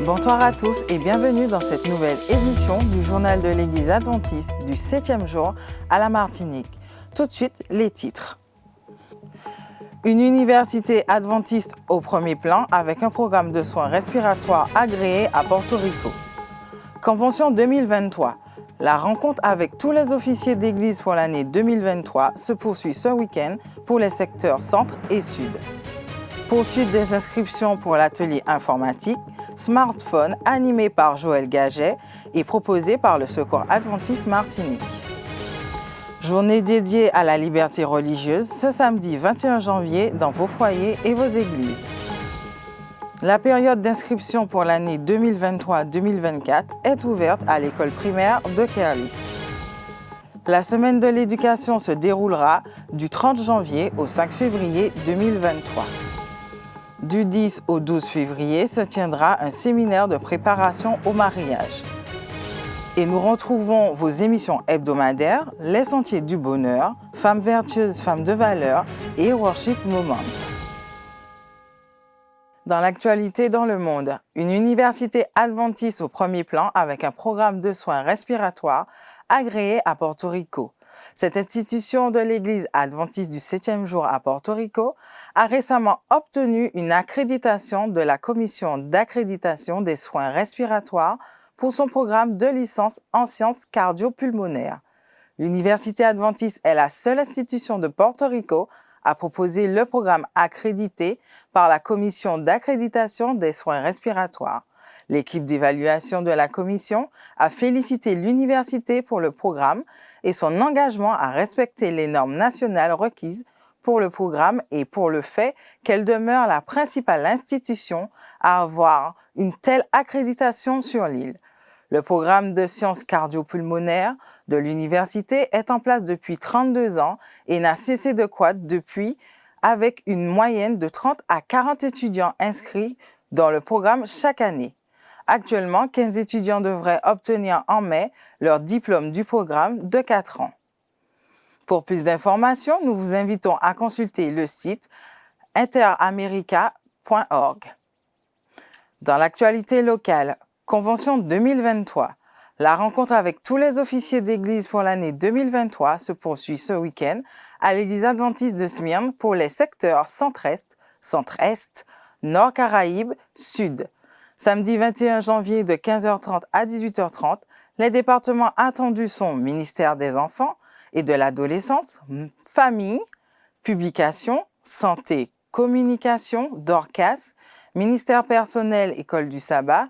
Bonsoir à tous et bienvenue dans cette nouvelle édition du journal de l'Église adventiste du 7e jour à la Martinique. Tout de suite, les titres. Une université adventiste au premier plan avec un programme de soins respiratoires agréé à Porto Rico. Convention 2023. La rencontre avec tous les officiers d'église pour l'année 2023 se poursuit ce week-end pour les secteurs centre et sud. Poursuite des inscriptions pour l'atelier informatique, smartphone animé par Joël Gaget et proposé par le Secours adventiste Martinique. Journée dédiée à la liberté religieuse ce samedi 21 janvier dans vos foyers et vos églises. La période d'inscription pour l'année 2023-2024 est ouverte à l'école primaire de Kerlis. La semaine de l'éducation se déroulera du 30 janvier au 5 février 2023. Du 10 au 12 février se tiendra un séminaire de préparation au mariage. Et nous retrouvons vos émissions hebdomadaires, Les Sentiers du Bonheur, Femmes vertueuses, Femmes de valeur et Worship Moment. Dans l'actualité dans le monde, une université adventiste au premier plan avec un programme de soins respiratoires agréé à Porto Rico. Cette institution de l'Église adventiste du 7e jour à Porto Rico a récemment obtenu une accréditation de la Commission d'accréditation des soins respiratoires pour son programme de licence en sciences cardio-pulmonaires. L'Université adventiste est la seule institution de Porto Rico à proposer le programme accrédité par la Commission d'accréditation des soins respiratoires. L'équipe d'évaluation de la commission a félicité l'université pour le programme et son engagement à respecter les normes nationales requises pour le programme et pour le fait qu'elle demeure la principale institution à avoir une telle accréditation sur l'île. Le programme de sciences cardio-pulmonaires de l'université est en place depuis 32 ans et n'a cessé de croître depuis, avec une moyenne de 30 à 40 étudiants inscrits dans le programme chaque année. Actuellement, 15 étudiants devraient obtenir en mai leur diplôme du programme de 4 ans. Pour plus d'informations, nous vous invitons à consulter le site interamerica.org. Dans l'actualité locale, Convention 2023. La rencontre avec tous les officiers d'église pour l'année 2023 se poursuit ce week-end à l'église adventiste de Smyrne pour les secteurs centre-est, centre-est, nord Caraïbes, sud. Samedi 21 janvier de 15h30 à 18h30, les départements attendus sont ministère des enfants et de l'adolescence, famille, publication, santé, communication, Dorcas, ministère personnel, école du sabbat,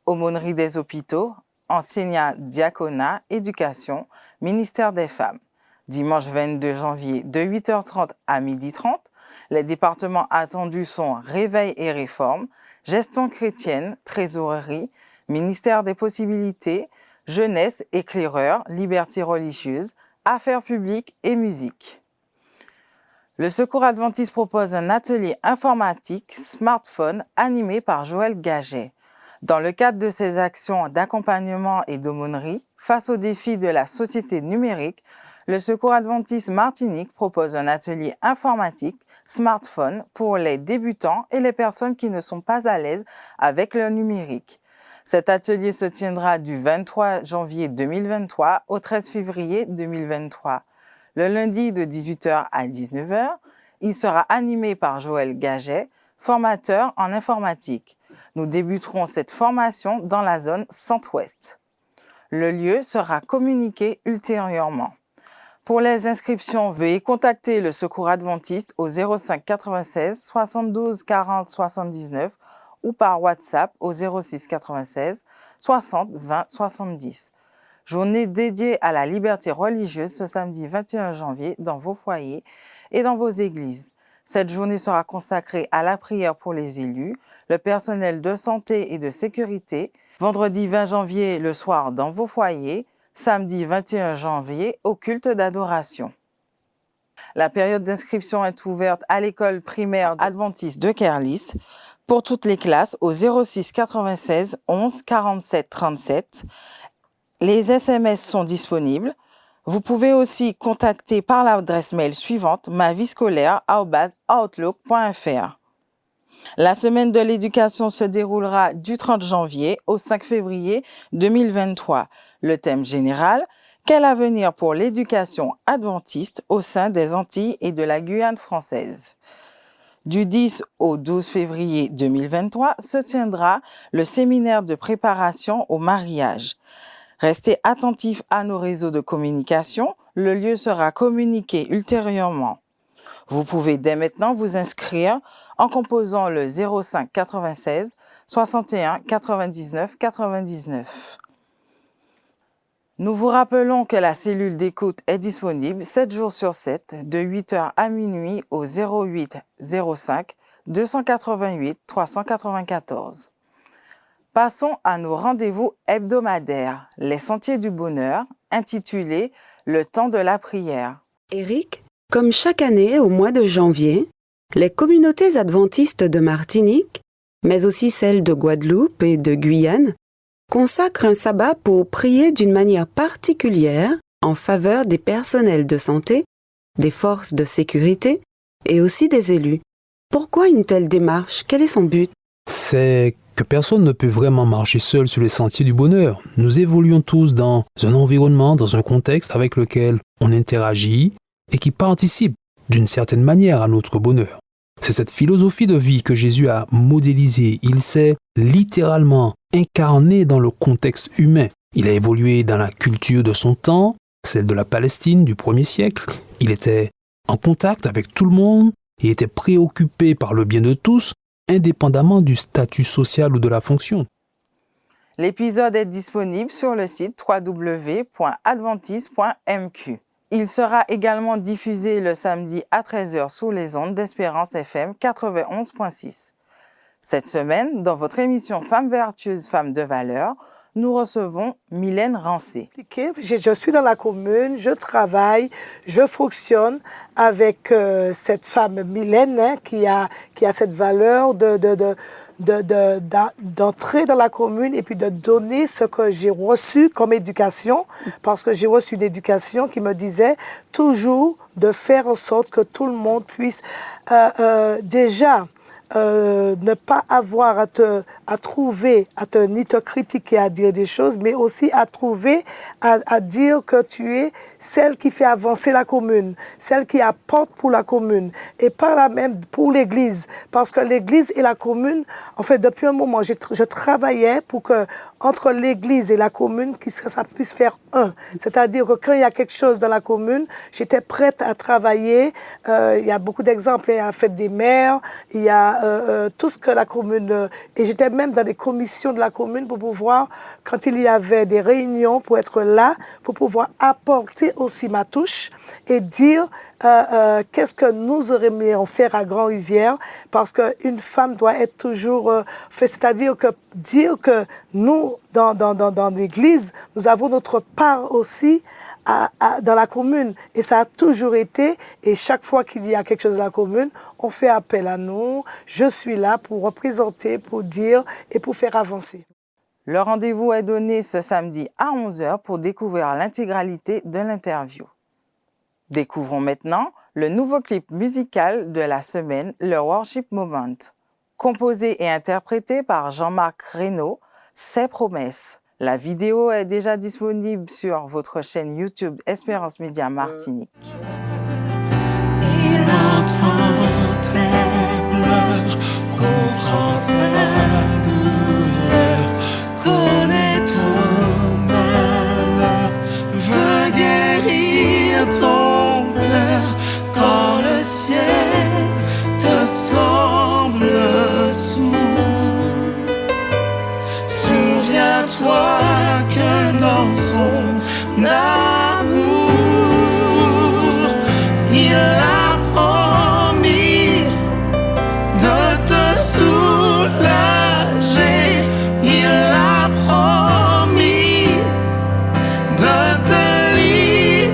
aumônerie des hôpitaux, enseignat, diaconat, éducation, ministère des femmes. Dimanche 22 janvier de 8h30 à 12h30, les départements attendus sont réveil et réforme, gestion chrétienne, trésorerie, ministère des possibilités, jeunesse, éclaireur, liberté religieuse, affaires publiques et musique. Le Secours adventiste propose un atelier informatique smartphone animé par Joël Gaget. Dans le cadre de ses actions d'accompagnement et d'aumônerie face aux défis de la société numérique, le Secours adventiste Martinique propose un atelier informatique smartphone pour les débutants et les personnes qui ne sont pas à l'aise avec le numérique. Cet atelier se tiendra du 23 janvier 2023 au 13 février 2023. Le lundi de 18h à 19h, il sera animé par Joël Gaget, formateur en informatique. Nous débuterons cette formation dans la zone centre-ouest. Le lieu sera communiqué ultérieurement. Pour les inscriptions, veuillez contacter le Secours adventiste au 05 96 72 40 79 ou par WhatsApp au 06 96 60 20 70. Journée dédiée à la liberté religieuse ce samedi 21 janvier dans vos foyers et dans vos églises. Cette journée sera consacrée à la prière pour les élus, le personnel de santé et de sécurité, vendredi 20 janvier le soir dans vos foyers, samedi 21 janvier au culte d'adoration. La période d'inscription est ouverte à l'école primaire adventiste de Kerlis pour toutes les classes au 06 96 11 47 37. Les SMS sont disponibles. Vous pouvez aussi contacter par l'adresse mail suivante maviescolaire@outlook.fr. La semaine de l'éducation se déroulera du 30 janvier au 5 février 2023. Le thème général, quel avenir pour l'éducation adventiste au sein des Antilles et de la Guyane française? Du 10 au 12 février 2023 se tiendra le séminaire de préparation au mariage. Restez attentifs à nos réseaux de communication, le lieu sera communiqué ultérieurement. Vous pouvez dès maintenant vous inscrire en composant le 05 96 61 99 99. Nous vous rappelons que la cellule d'écoute est disponible 7 jours sur 7, de 8h à minuit au 08 05 288 394. Passons à nos rendez-vous hebdomadaires, les Sentiers du Bonheur, intitulés « Le temps de la prière ». Éric, comme chaque année au mois de janvier, les communautés adventistes de Martinique, mais aussi celles de Guadeloupe et de Guyane, consacrent un sabbat pour prier d'une manière particulière en faveur des personnels de santé, des forces de sécurité et aussi des élus. Pourquoi une telle démarche? Quel est son but? C'est que personne ne peut vraiment marcher seul sur les sentiers du bonheur. Nous évoluons tous dans un environnement, dans un contexte avec lequel on interagit et qui participe d'une certaine manière à notre bonheur. C'est cette philosophie de vie que Jésus a modélisée. Il s'est littéralement incarné dans le contexte humain. Il a évolué dans la culture de son temps, celle de la Palestine du 1er siècle. Il était en contact avec tout le monde et était préoccupé par le bien de tous, indépendamment du statut social ou de la fonction. L'épisode est disponible sur le site www.adventiste.mq. Il sera également diffusé le samedi à 13h sous les ondes d'Espérance FM 91.6. Cette semaine, dans votre émission Femmes vertueuses, femmes de valeur, nous recevons Mylène Rancé. Je suis dans la commune, je travaille, je fonctionne avec cette femme Mylène qui a cette valeur d'entrer dans la commune et puis de donner ce que j'ai reçu comme éducation, parce que j'ai reçu une éducation qui me disait toujours de faire en sorte que tout le monde puisse déjà ne pas avoir à ni te critiquer, à dire des choses, mais aussi à trouver, à dire que tu es celle qui fait avancer la commune, celle qui apporte pour la commune, et par là même pour l'Église, parce que l'Église et la commune, en fait, depuis un moment, je travaillais pour que entre l'Église et la commune, que ça puisse faire un. C'est-à-dire que quand il y a quelque chose dans la commune, j'étais prête à travailler. Il y a beaucoup d'exemples. Il y a la fête des mères, il y a tout ce que la commune... et j'étais même dans des commissions de la commune pour pouvoir, quand il y avait des réunions, pour être là, pour pouvoir apporter aussi ma touche et dire... qu'est-ce que nous aimerions faire à Grand-Rivière, parce qu'une femme doit être toujours... c'est-à-dire que dire que nous, dans l'Église, nous avons notre part aussi dans la commune. Et ça a toujours été, et chaque fois qu'il y a quelque chose dans la commune, on fait appel à nous. Je suis là pour représenter, pour dire et pour faire avancer. Le rendez-vous est donné ce samedi à 11h pour découvrir l'intégralité de l'interview. Découvrons maintenant le nouveau clip musical de la semaine, le Worship Moment. Composé et interprété par Jean-Marc Reynaud, C'est Promesse. La vidéo est déjà disponible sur votre chaîne YouTube Espérance Média Martinique. Il entend tes pleurs, comprend ta douleur, connaît ton malheur, veut guérir ton cœur quand le ciel te semble sourd. Souviens-toi que dans son amour, il a promis de te soulager, il a promis de te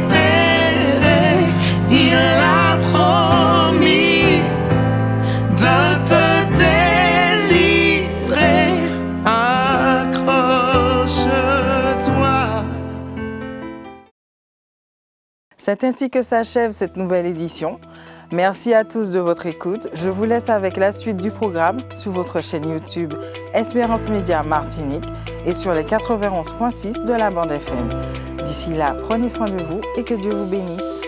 libérer, il a promis de te délivrer. Accroche-toi. C'est ainsi que s'achève cette nouvelle édition. Merci à tous de votre écoute. Je vous laisse avec la suite du programme sur votre chaîne YouTube Espérance Média Martinique et sur les 91.6 de la bande FM. D'ici là, prenez soin de vous et que Dieu vous bénisse.